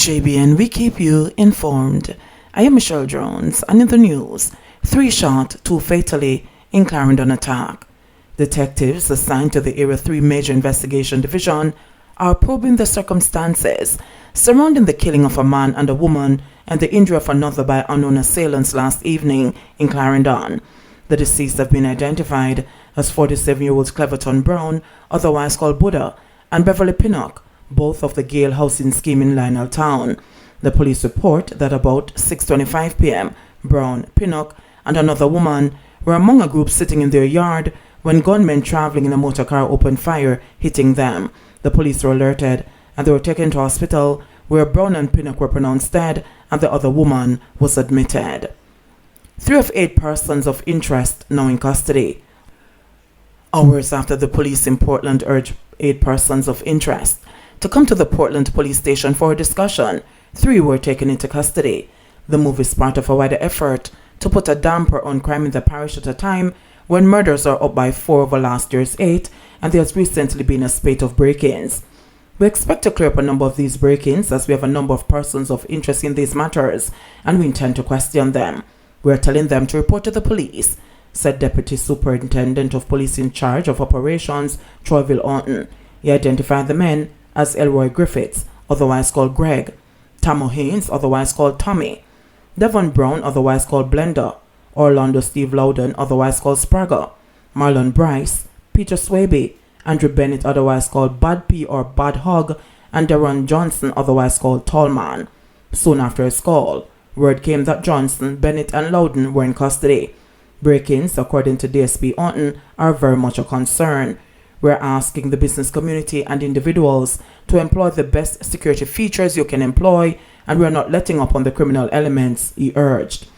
JBN, we keep you informed. I am Michelle Jones, and in the news, 3 shot, 2 fatally in Clarendon attack. Detectives assigned to the Area 3 Major Investigation Division are probing the circumstances surrounding the killing of a man and a woman and the injury of another by unknown assailants last evening in Clarendon. The deceased have been identified as 47-year-olds Cleverton Brown, otherwise called Buddha, and Beverly Pinnock, both of the Gale housing scheme in Lionel Town. The police report that about 6:25 p.m., Brown, Pinnock, and another woman were among a group sitting in their yard when gunmen traveling in a motor car opened fire, hitting them. The police were alerted and they were taken to hospital, where Brown and Pinnock were pronounced dead and the other woman was admitted. 3 of 8 persons of interest now in custody. Hours after the police in Portland urged 8 persons of interest to come to the Portland police station for a discussion, 3 were taken into custody. The move is part of a wider effort to put a damper on crime in the parish at a time when murders are up by 4 over last year's 8, and there has recently been a spate of break-ins. We expect to clear up a number of these break-ins as we have a number of persons of interest in these matters, and we intend to question them. We are telling them to report to the police, said Deputy Superintendent of Police in charge of operations, Troyville Orton. He identified the men as Elroy Griffiths, otherwise called Greg, Tamo Haynes, otherwise called Tommy, Devon Brown, otherwise called Blender, Orlando Steve Loudon, otherwise called Sprague, Marlon Bryce, Peter Swaby, Andrew Bennett, otherwise called Bad P or Bad Hog, and Darren Johnson, otherwise called Tallman. Soon after his call, word came that Johnson, Bennett, and Loudon were in custody. Break-ins, according to DSP Orton, are very much a concern. We're asking the business community and individuals to employ the best security features you can employ, and we're not letting up on the criminal elements, he urged.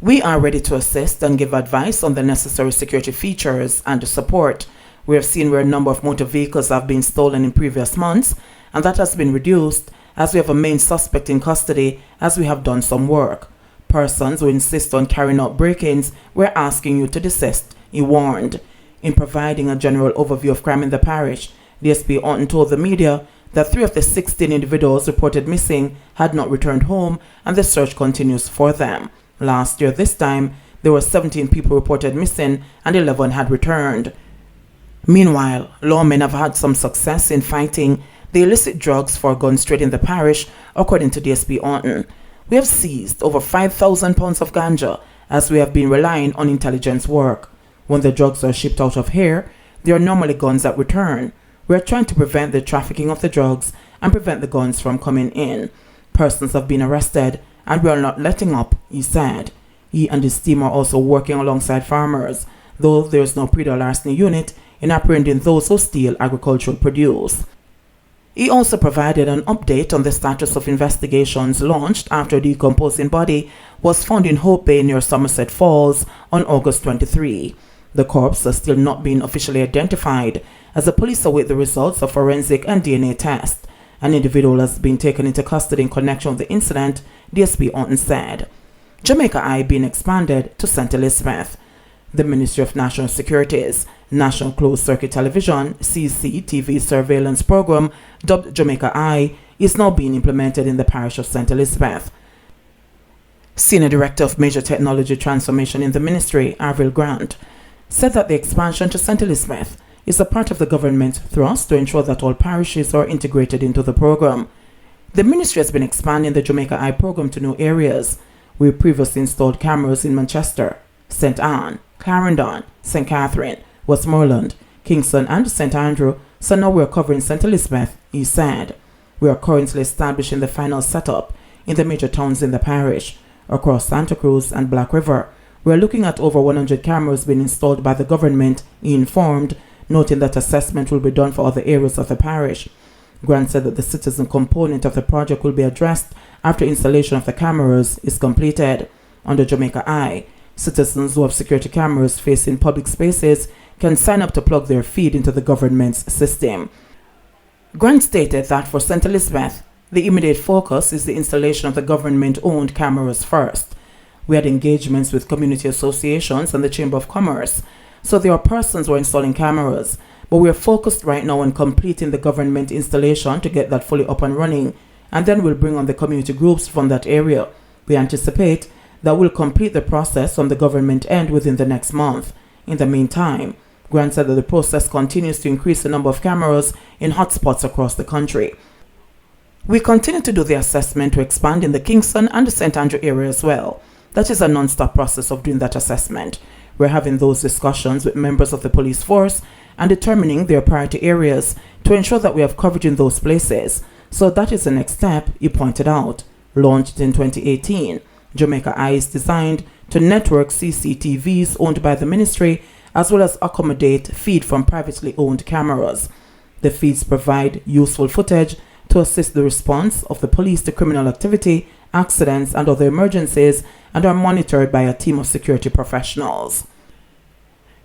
We are ready to assist and give advice on the necessary security features and support. We have seen where a number of motor vehicles have been stolen in previous months, and that has been reduced as we have a main suspect in custody as we have done some work. Persons who insist on carrying out break-ins, we're asking you to desist, he warned. In providing a general overview of crime in the parish, DSP Orton told the media that 3 of the 16 individuals reported missing had not returned home, and the search continues for them. Last year, this time, there were 17 people reported missing and 11 had returned. Meanwhile, lawmen have had some success in fighting the illicit drugs for gun trade in the parish, according to DSP Orton. We have seized over 5,000 pounds of ganja as we have been relying on intelligence work. When the drugs are shipped out of here, there are normally guns that return. We are trying to prevent the trafficking of the drugs and prevent the guns from coming in. Persons have been arrested and we are not letting up, he said. He and his team are also working alongside farmers, though there is no pre-larceny unit in apprehending those who steal agricultural produce. He also provided an update on the status of investigations launched after a decomposing body was found in Hope Bay near Somerset Falls on August 23. The corpse has still not been officially identified as the police await the results of forensic and DNA tests. An individual has been taken into custody in connection with the incident, DSP Orton said. Jamaica Eye being expanded to St. Elizabeth. The Ministry of National Security's National Closed Circuit Television (CCTV) surveillance program, dubbed Jamaica Eye, is now being implemented in the parish of St. Elizabeth. Senior Director of Major Technology Transformation in the Ministry, Arvil Grant, said that the expansion to St. Elizabeth is a part of the government's thrust to ensure that all parishes are integrated into the program. The ministry has been expanding the Jamaica Eye program to new areas. We previously installed cameras in Manchester, St. Anne, Clarendon, St. Catherine, Westmoreland, Kingston, and St. Andrew, so now we're covering St. Elizabeth, he said. We are currently establishing the final setup in the major towns in the parish. Across Santa Cruz and Black River, we are looking at over 100 cameras being installed by the government, he informed, noting that assessment will be done for other areas of the parish. Grant said that the citizen component of the project will be addressed after installation of the cameras is completed. Under Jamaica Eye, citizens who have security cameras facing public spaces can sign up to plug their feed into the government's system. Grant stated that for St. Elizabeth, the immediate focus is the installation of the government-owned cameras first. We had engagements with community associations and the Chamber of Commerce, so there are persons who are installing cameras, but we are focused right now on completing the government installation to get that fully up and running, and then we'll bring on the community groups from that area. We anticipate that we'll complete the process from the government end within the next month. In the meantime, Grant said that the process continues to increase the number of cameras in hotspots across the country. We continue to do the assessment to expand in the Kingston and the St. Andrew area as well. That is a non-stop process of doing that assessment. We're having those discussions with members of the police force and determining their priority areas to ensure that we have coverage in those places. So that is the next step, he pointed out. Launched in 2018, Jamaica Eye is designed to network CCTVs owned by the ministry as well as accommodate feed from privately owned cameras. The feeds provide useful footage to assist the response of the police to criminal activity, accidents, and other emergencies, and are monitored by a team of security professionals.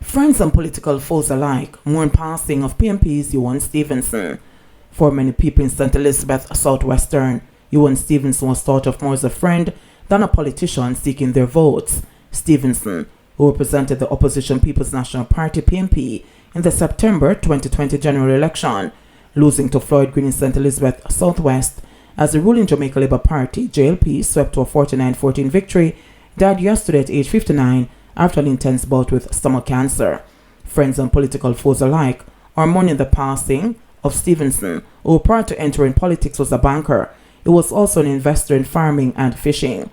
Friends and political foes alike mourn passing of PMP's Ewan Stevenson. For many people in St. Elizabeth Southwestern, Ewan Stevenson was thought of more as a friend than a politician seeking their votes. Stevenson, who represented the opposition People's National Party PMP in the September 2020 general election, losing to Floyd Green in St. Elizabeth Southwest as the ruling Jamaica Labour Party JLP swept to a 49-14 victory, died yesterday at age 59 after an intense bout with stomach cancer. Friends and political foes alike are mourning the passing of Stevenson, who prior to entering politics was a banker. He was also an investor in farming and fishing.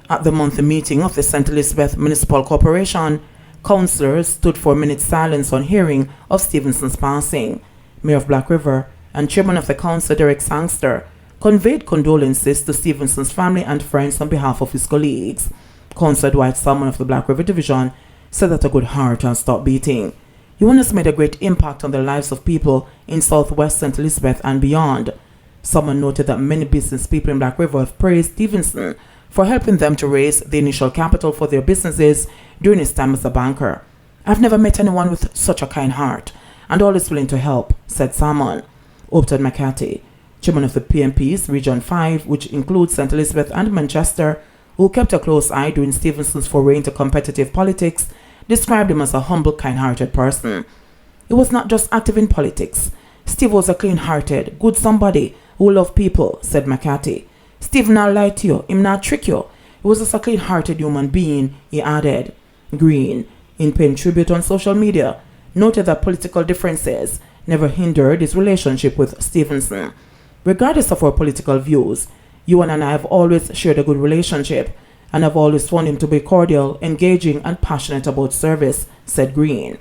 At the monthly meeting of the St. Elizabeth Municipal Corporation, councillors stood for a minute's silence on hearing of Stevenson's passing. Mayor of Black River and Chairman of the Council, Derek Sangster, conveyed condolences to Stevenson's family and friends on behalf of his colleagues. Councillor Dwight Salmon of the Black River Division said that a good heart has stopped beating. Ewan has made a great impact on the lives of people in Southwest St. Elizabeth and beyond. Someone noted that many business people in Black River have praised Stevenson for helping them to raise the initial capital for their businesses during his time as a banker. I've never met anyone with such a kind heart and always willing to help, said Salmon. Upton McCarthy, chairman of the PMP's Region 5, which includes St. Elizabeth and Manchester, who kept a close eye during Stevenson's foray into competitive politics, described him as a humble, kind-hearted person. He was not just active in politics. Steve was a clean-hearted, good somebody who loved people, said McCarthy. Steve not lie to you, him not trick you. He was just a clean-hearted human being, he added. Green, in paying tribute on social media, noted that political differences never hindered his relationship with Stevenson. Regardless of our political views, Ewan and I have always shared a good relationship and have always found him to be cordial, engaging, and passionate about service, said Green.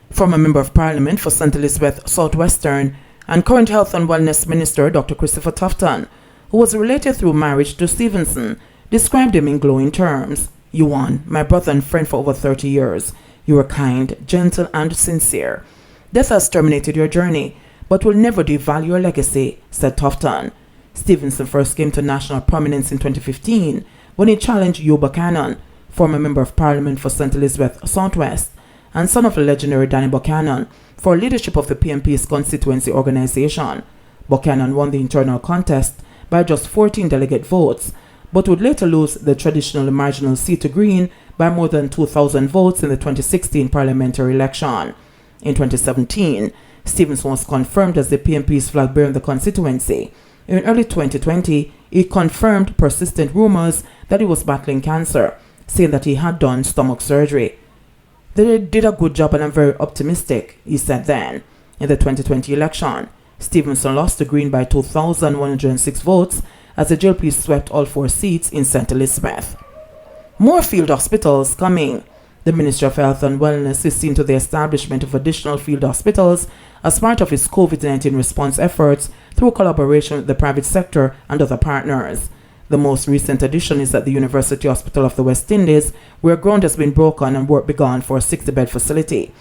Former Member of Parliament for St. Elizabeth Southwestern and current Health and Wellness Minister Dr. Christopher Tufton, who was related through marriage to Stevenson, described him in glowing terms. Ewan, my brother and friend for over 30 years. You were kind, gentle, and sincere. Death has terminated your journey, but will never devalue your legacy, said Tufton. Stevenson first came to national prominence in 2015 when he challenged Hugh Buchanan, former Member of Parliament for St. Elizabeth Southwest and son of the legendary Danny Buchanan, for leadership of the PMP's constituency organization. Buchanan won the internal contest by just 14 delegate votes, but would later lose the traditional marginal seat to Green by more than 2,000 votes in the 2016 parliamentary election. In 2017, Stevenson was confirmed as the PMP's flag bearer in the constituency. In early 2020, he confirmed persistent rumors that he was battling cancer, saying that he had done stomach surgery. They did a good job and I'm very optimistic, he said then. In the 2020 election, Stevenson lost to Green by 2,106 votes as the JLP swept all 4 seats in St. Elizabeth. More field hospitals coming. The Ministry of Health and Wellness is seen to the establishment of additional field hospitals as part of its COVID-19 response efforts through collaboration with the private sector and other partners. The most recent addition is at the University Hospital of the West Indies, where ground has been broken and work begun for a 60-bed facility.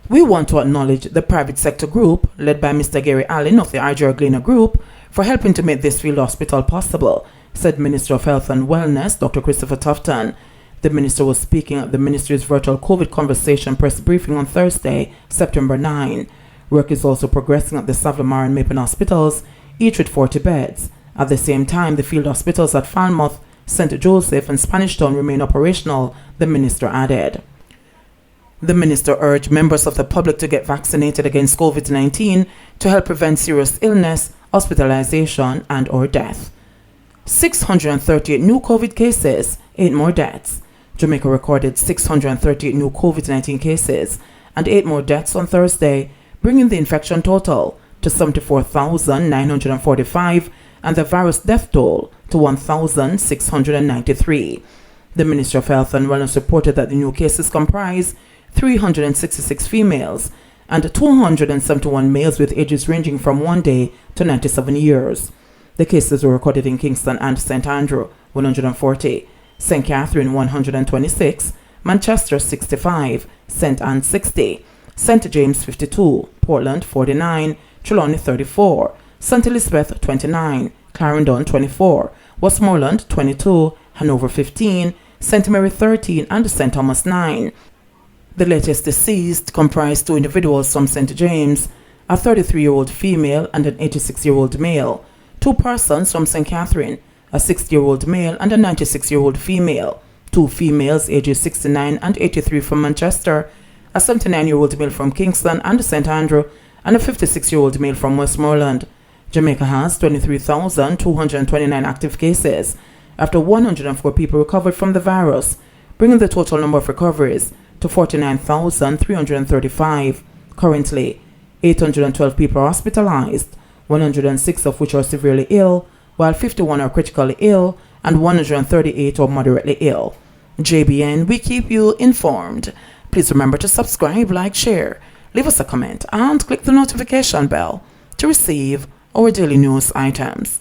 We want to acknowledge the private sector group, led by Mr. Gary Allen of the RJ Gleaner Group, for helping to make this field hospital possible, said Minister of Health and Wellness, Dr. Christopher Tufton. The minister was speaking at the ministry's virtual COVID conversation press briefing on Thursday, September 9. Work is also progressing at the Savlamar and Mapen hospitals, each with 40 beds. At the same time, the field hospitals at Falmouth, St. Joseph, and Spanish Town remain operational, the minister added. The minister urged members of the public to get vaccinated against COVID-19 to help prevent serious illness hospitalization and/or death. 638 new COVID cases, 8 more deaths. Jamaica recorded 638 new COVID-19 cases and 8 more deaths on Thursday, bringing the infection total to 74,945 and the virus death toll to 1,693. The Ministry of Health and Wellness reported that the new cases comprise 366 females and 271 males with ages ranging from 1 day to 97 years. The cases were recorded in Kingston and St. Andrew, 140, St. Catherine, 126, Manchester, 65, St. Anne, 60, St. James, 52, Portland, 49, Trelawney, 34, St. Elizabeth, 29, Clarendon, 24, Westmoreland, 22, Hanover, 15, St. Mary, 13, and St. Thomas, 9. The latest deceased comprised 2 individuals from St. James, a 33-year-old female and an 86-year-old male, 2 persons from St. Catherine, a 60-year-old male and a 96-year-old female, 2 females ages 69 and 83 from Manchester, a 79-year-old male from Kingston and St. Andrew, and a 56-year-old male from Westmoreland. Jamaica has 23,229 active cases after 104 people recovered from the virus, bringing the total number of recoveries to 49,335. Currently, 812 people are hospitalized, 106 of which are severely ill, while 51 are critically ill and 138 are moderately ill. JBN, we keep you informed. Please remember to subscribe, like, share, leave us a comment, and click the notification bell to receive our daily news items.